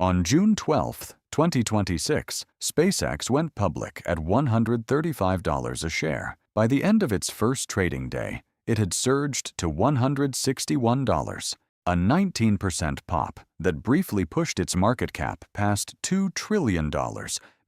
On June 12, 2026, SpaceX went public at $135 a share. By the end of its first trading day, it had surged to $161, a 19% pop that briefly pushed its market cap past $2 trillion,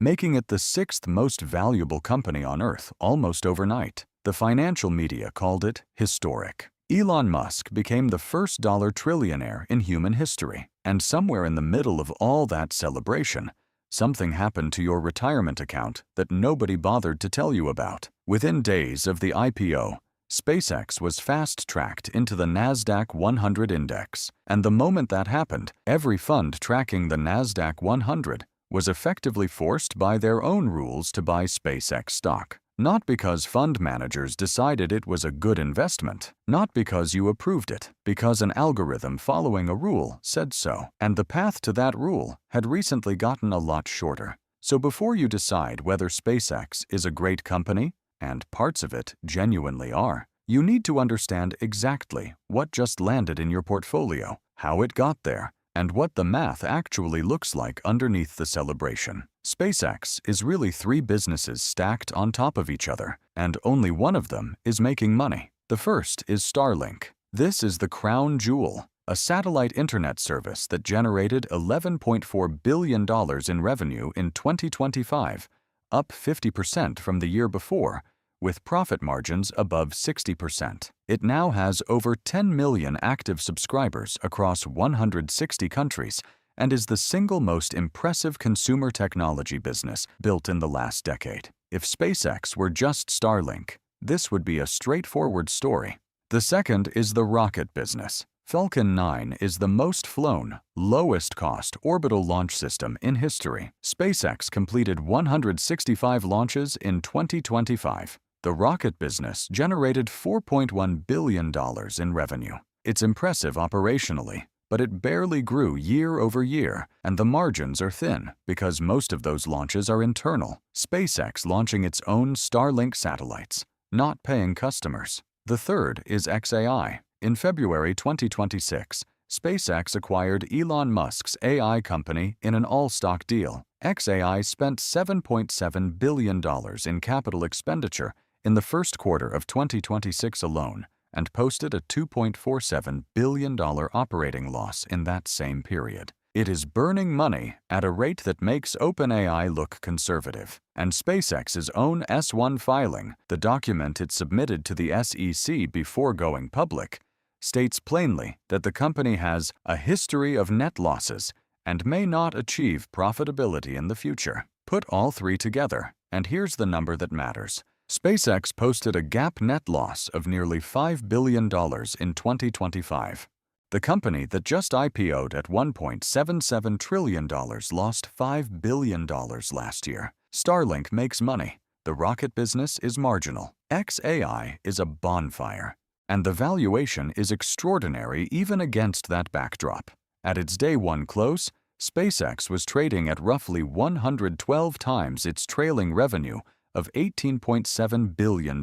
making it the sixth most valuable company on Earth almost overnight. The financial media called it historic. Elon Musk became the first dollar trillionaire in human history. And somewhere in the middle of all that celebration, something happened to your retirement account that nobody bothered to tell you about. Within days of the IPO, SpaceX was fast-tracked into the Nasdaq 100 index. And the moment that happened, every fund tracking the Nasdaq 100 was effectively forced by their own rules to buy SpaceX stock. Not because fund managers decided it was a good investment, not because you approved it, because an algorithm following a rule said so. And the path to that rule had recently gotten a lot shorter. So before you decide whether SpaceX is a great company, and parts of it genuinely are, you need to understand exactly what just landed in your portfolio, how it got there, and what the math actually looks like underneath the celebration. SpaceX is really three businesses stacked on top of each other, and only one of them is making money. The first is Starlink. This is the crown jewel, a satellite internet service that generated $11.4 billion in revenue in 2025, up 50% from the year before, with profit margins above 60%. It now has over 10 million active subscribers across 160 countries and is the single most impressive consumer technology business built in the last decade. If SpaceX were just Starlink, this would be a straightforward story. The second is the rocket business. Falcon 9 is the most flown, lowest-cost orbital launch system in history. SpaceX completed 165 launches in 2025. The rocket business generated $4.1 billion in revenue. It's impressive operationally, but it barely grew year over year, and the margins are thin because most of those launches are internal. SpaceX launching its own Starlink satellites, not paying customers. The third is xAI. In February 2026, SpaceX acquired Elon Musk's AI company in an all-stock deal. xAI spent $7.7 billion in capital expenditure in the first quarter of 2026 alone and posted a $2.47 billion operating loss in that same period. It is burning money at a rate that makes OpenAI look conservative. And SpaceX's own S-1 filing, the document it submitted to the SEC before going public, states plainly that the company has a history of net losses and may not achieve profitability in the future. Put all three together, and here's the number that matters. SpaceX posted a GAAP net loss of nearly $5 billion in 2025. The company that just IPO'd at $1.77 trillion lost $5 billion last year. Starlink makes money. The rocket business is marginal. xAI is a bonfire. And the valuation is extraordinary even against that backdrop. At its day one close, SpaceX was trading at roughly 112 times its trailing revenue of $18.7 billion.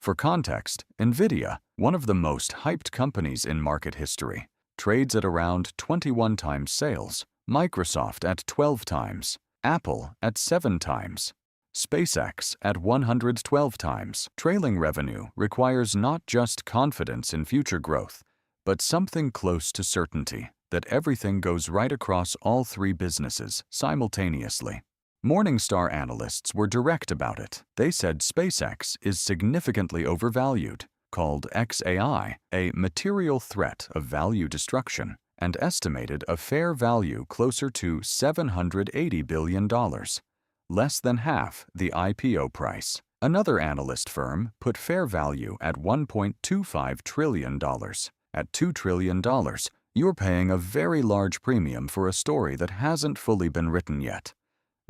For context, NVIDIA, one of the most hyped companies in market history, trades at around 21 times sales, Microsoft at 12 times, Apple at 7 times, SpaceX at 112 times. Trailing revenue requires not just confidence in future growth, but something close to certainty that everything goes right across all three businesses simultaneously. Morningstar analysts were direct about it. They said SpaceX is significantly overvalued, called xAI a material threat of value destruction, and estimated a fair value closer to $780 billion, less than half the IPO price. Another analyst firm put fair value at $1.25 trillion. At $2 trillion, you're paying a very large premium for a story that hasn't fully been written yet.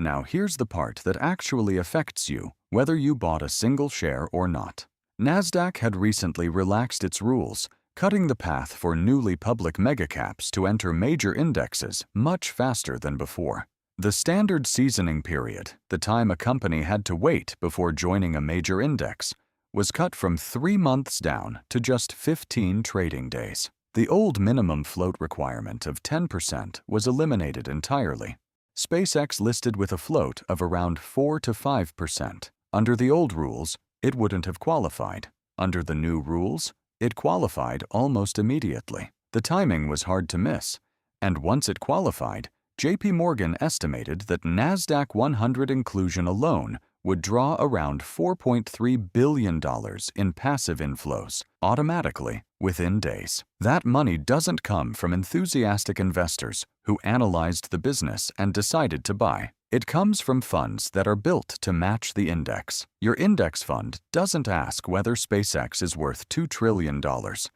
Now here's the part that actually affects you, whether you bought a single share or not. Nasdaq had recently relaxed its rules, cutting the path for newly public megacaps to enter major indexes much faster than before. The standard seasoning period, the time a company had to wait before joining a major index, was cut from 3 months down to just 15 trading days. The old minimum float requirement of 10% was eliminated entirely. SpaceX listed with a float of around 4 to 5%. Under the old rules, it wouldn't have qualified. Under the new rules, it qualified almost immediately. The timing was hard to miss, and once it qualified, JPMorgan estimated that Nasdaq 100 inclusion alone would draw around $4.3 billion in passive inflows automatically within days. That money doesn't come from enthusiastic investors who analyzed the business and decided to buy. It comes from funds that are built to match the index. Your index fund doesn't ask whether SpaceX is worth $2 trillion.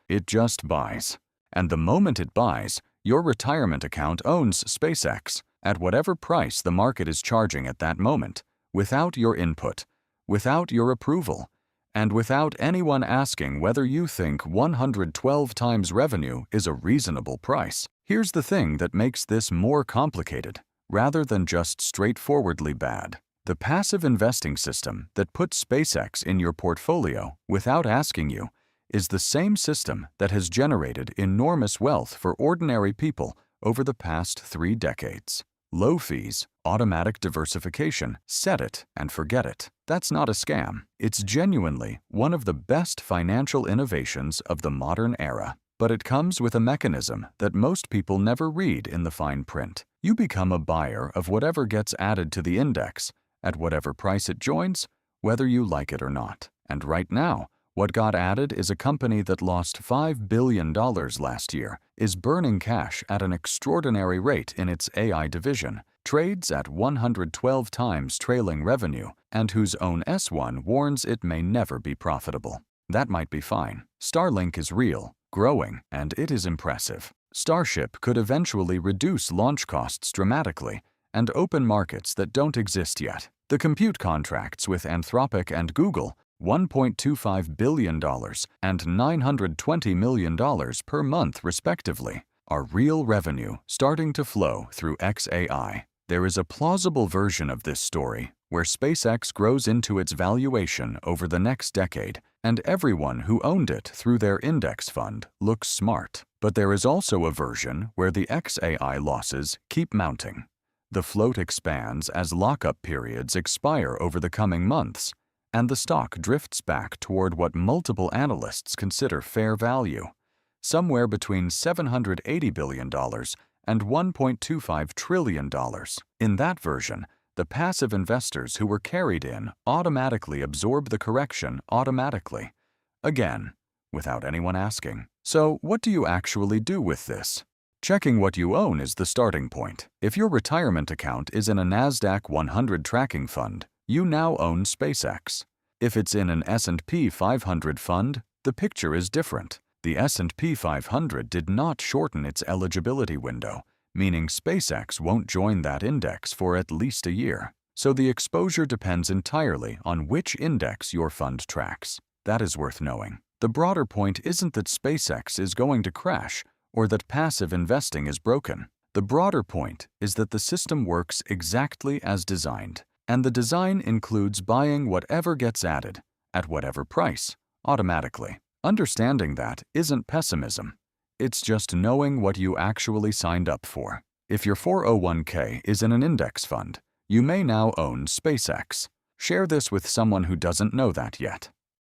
It just buys. And the moment it buys, your retirement account owns SpaceX at whatever price the market is charging at that moment, without your input, without your approval, and without anyone asking whether you think 112 times revenue is a reasonable price. Here's the thing that makes this more complicated, rather than just straightforwardly bad. The passive investing system that puts SpaceX in your portfolio without asking you is the same system that has generated enormous wealth for ordinary people over the past 3 decades. Low fees, automatic diversification, set it and forget it. That's not a scam. It's genuinely one of the best financial innovations of the modern era. But it comes with a mechanism that most people never read in the fine print. You become a buyer of whatever gets added to the index, at whatever price it joins, whether you like it or not. And right now, what got added is a company that lost $5 billion last year, is burning cash at an extraordinary rate in its AI division, trades at 112 times trailing revenue, and whose own S1 warns it may never be profitable. That might be fine. Starlink is real, growing, and it is impressive. Starship could eventually reduce launch costs dramatically and open markets that don't exist yet. The compute contracts with Anthropic and Google, $1.25 billion and $920 million per month respectively, are real revenue starting to flow through XAI. There is a plausible version of this story where SpaceX grows into its valuation over the next decade, and everyone who owned it through their index fund looks smart. But there is also a version where the XAI losses keep mounting. The float expands as lockup periods expire over the coming months, and the stock drifts back toward what multiple analysts consider fair value, somewhere between $780 billion and $1.25 trillion. In that version, the passive investors who were carried in automatically absorb the correction automatically, again, without anyone asking. So what do you actually do with this? Checking what you own is the starting point. If your retirement account is in a Nasdaq 100 tracking fund, you now own SpaceX. If it's in an S&P 500 fund, the picture is different. The S&P 500 did not shorten its eligibility window, meaning SpaceX won't join that index for at least a year. So the exposure depends entirely on which index your fund tracks. That is worth knowing. The broader point isn't that SpaceX is going to crash or that passive investing is broken. The broader point is that the system works exactly as designed. And the design includes buying whatever gets added, at whatever price, automatically. Understanding that isn't pessimism. It's just knowing what you actually signed up for. If your 401k is in an index fund, you may now own SpaceX. Share this with someone who doesn't know that yet.